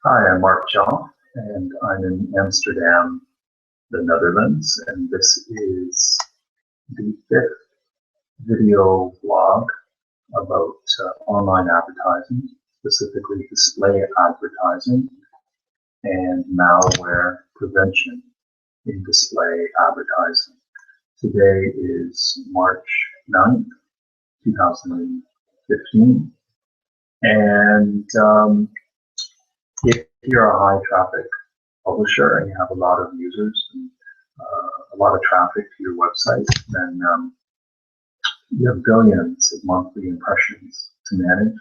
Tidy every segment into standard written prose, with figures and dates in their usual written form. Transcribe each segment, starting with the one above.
Hi, I'm Mark Joff, and I'm in Amsterdam, the Netherlands, and this is the fifth video blog about online advertising, specifically display advertising and malware prevention in display advertising. Today is March 9th, 2015, and if you're a high traffic publisher and you have a lot of users and a lot of traffic to your website, then you have billions of monthly impressions to manage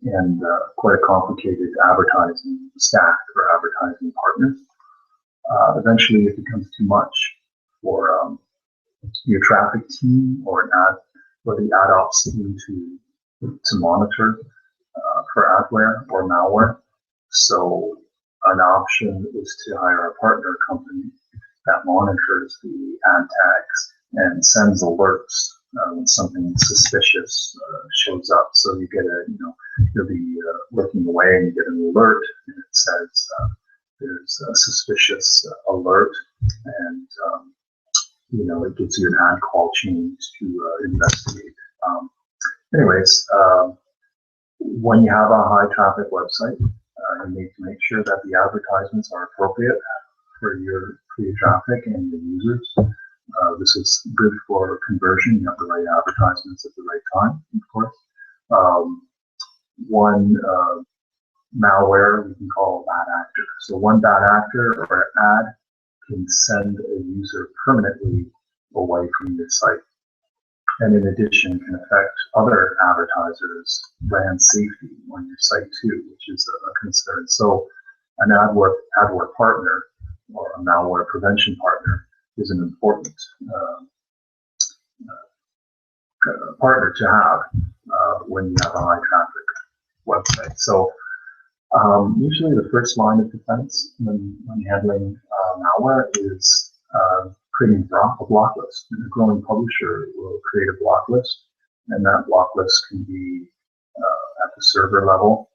and quite a complicated advertising stack for advertising partners. Eventually it becomes too much for your traffic team or the ad ops team to monitor for adware or malware. So an option is to hire a partner company that monitors the ad tags and sends alerts when something suspicious shows up. So you get you'll be looking away and you get an alert and it says there's a suspicious alert, and it gives you an ad call chain to investigate. Anyways, when you have a high traffic website, you need to make sure that the advertisements are appropriate for your traffic and your users. This is good for conversion. You have the right advertisements at the right time, of course. One malware we can call a bad actor. So one bad actor or ad can send a user permanently away from your site, and in addition can affect other advertisers' brand safety on your site too, which is a concern. So an adware partner or a malware prevention partner is an important partner to have when you have a high traffic website. So usually the first line of defense when handling malware is creating a block list. And a growing publisher will create a block list, and that block list can be at the server level.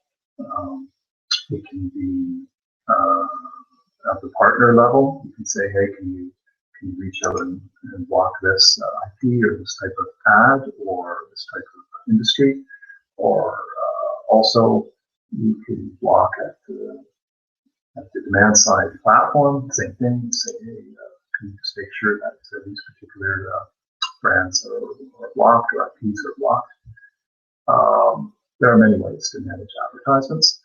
It can be at the partner level. You can say, hey, can you reach out and block this IP or this type of ad or this type of industry, or also you can block at the demand side platform. Same thing. Say, hey, can you just make sure that these particular brands are blocked or IPs are blocked. There are many ways to manage advertisements.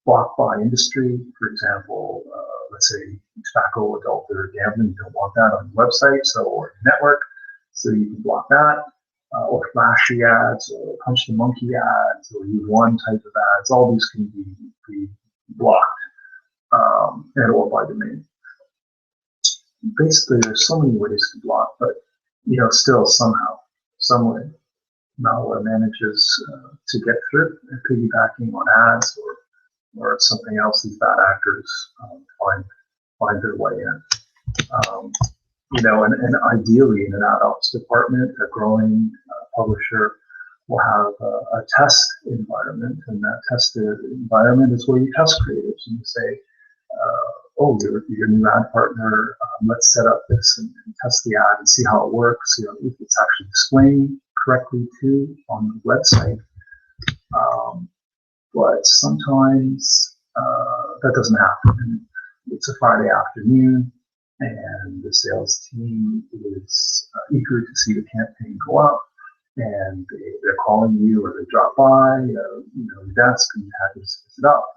Block by industry, for example, let's say tobacco, adult, or gambling. You don't want that on your website, or your network, so you can block that. Or flashy ads, or punch the monkey ads, or use one type of ads. All these can be blocked, and or by domain. Basically, there's so many ways to block, but still somehow, some way, malware manages to get through, piggybacking on ads or something else these bad actors find their way in. And ideally in an ad ops department, a growing publisher will have a test environment, and that test environment is where you test creatives and you say, oh, your new ad partner, let's set up this and test the ad and see how it works, if it's actually displaying correctly too on the website. But sometimes that doesn't happen. And it's a Friday afternoon, and the sales team is eager to see the campaign go up, and they're calling you, or they drop by, your desk, and is it up?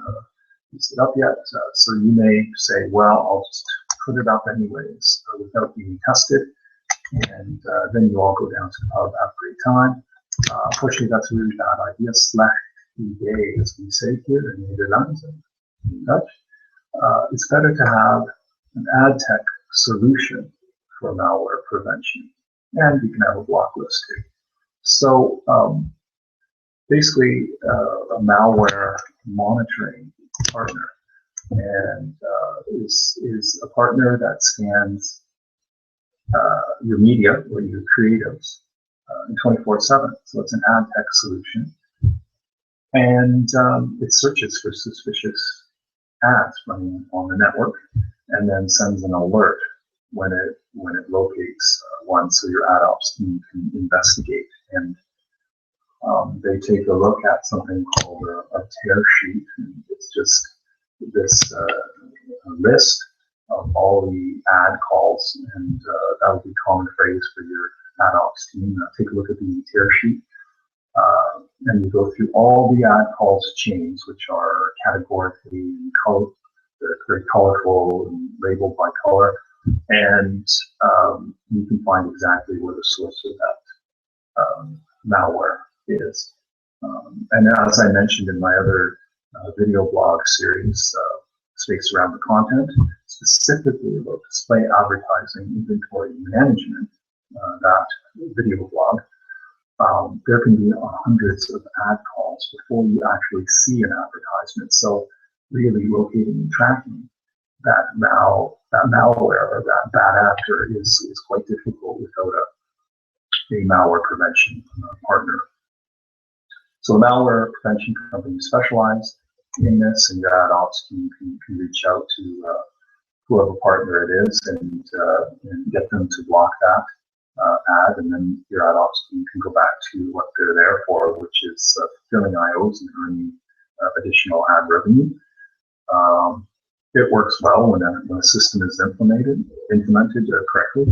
Is it up yet? So you may say, well, I'll just put it up anyways without being tested, and then you all go down to the pub, have a great time. Unfortunately, that's a really bad idea. Slecht idee, as we say here in Netherlands and in Dutch. It's better to have an ad tech solution for malware prevention, and you can have a block list too. So basically, a malware monitoring partner, and is a partner that scans your media or your creatives 24/7. So it's an ad tech solution, and it searches for suspicious ads running on the network, and then sends an alert when it locates one, so your ad ops team can investigate. And they take a look at something called a tear sheet. And it's just this list of all the ad calls, and that would be common phrase for your ad ops team. Take a look at the tear sheet, and you go through all the ad calls chains, which are categorically and they're very colorful and labeled by color, and you can find exactly where the source of that malware is. And as I mentioned in my other video blog series, Space Around the Content, specifically about display advertising inventory management, that video blog, there can be hundreds of ad calls before you actually see an advertisement. So really locating and tracking that malware or that bad actor is quite difficult without a malware prevention partner. So the malware prevention companies specialize in this, and your ad ops team can reach out to whoever partner it is and get them to block that ad, and then your ad ops team can go back to what they're there for, which is filling IOs and earning additional ad revenue. It works well when a system is implemented correctly.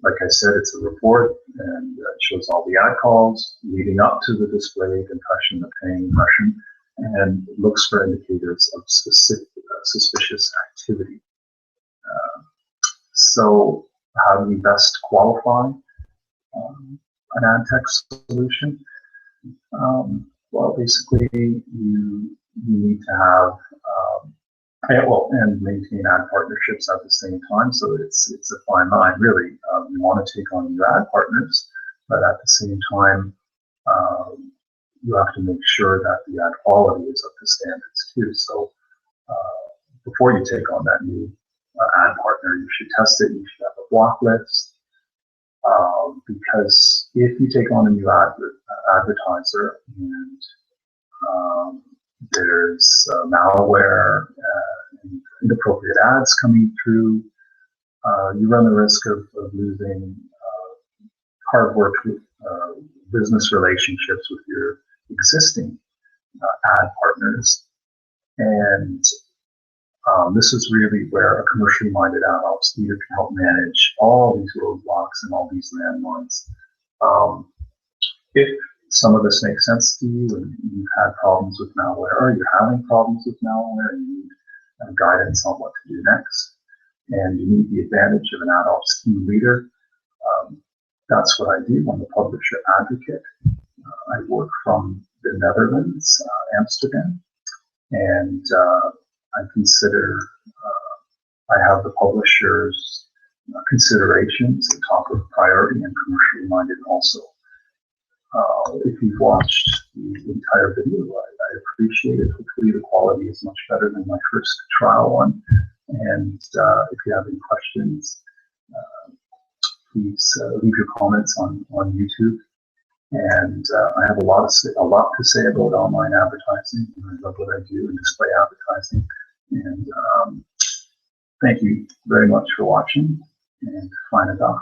Like I said, it's a report, and it shows all the ad calls leading up to the displayed impression, the paying impression, and looks for indicators of specific suspicious activity. So how do you best qualify an ad tech solution? Well, basically, you need to have and maintain ad partnerships at the same time. So it's a fine line, really. You want to take on new ad partners, but at the same time, you have to make sure that the ad quality is up to standards too. So before you take on that new ad partner, you should test it. You should have a block list, because if you take on a new advertiser and there's malware and inappropriate ads coming through, you run the risk of losing hard-worked business relationships with your existing ad partners. And this is really where a commercially minded ad ops leader can help manage all these roadblocks and all these landmines. If some of this makes sense to you and you've had problems with malware, or you're having problems with malware and you need guidance on what to do next, and you need the advantage of an ad ops team leader, that's what I do. I'm a publisher advocate. I work from the Netherlands, Amsterdam, and I consider I have the publisher's considerations at top of priority and commercially minded also. If you've watched the entire video, I appreciate it. Hopefully the quality is much better than my first trial one. And if you have any questions, please leave your comments on YouTube. And I have a lot to say about online advertising. I love what I do in display advertising. And thank you very much for watching, and fine a doc.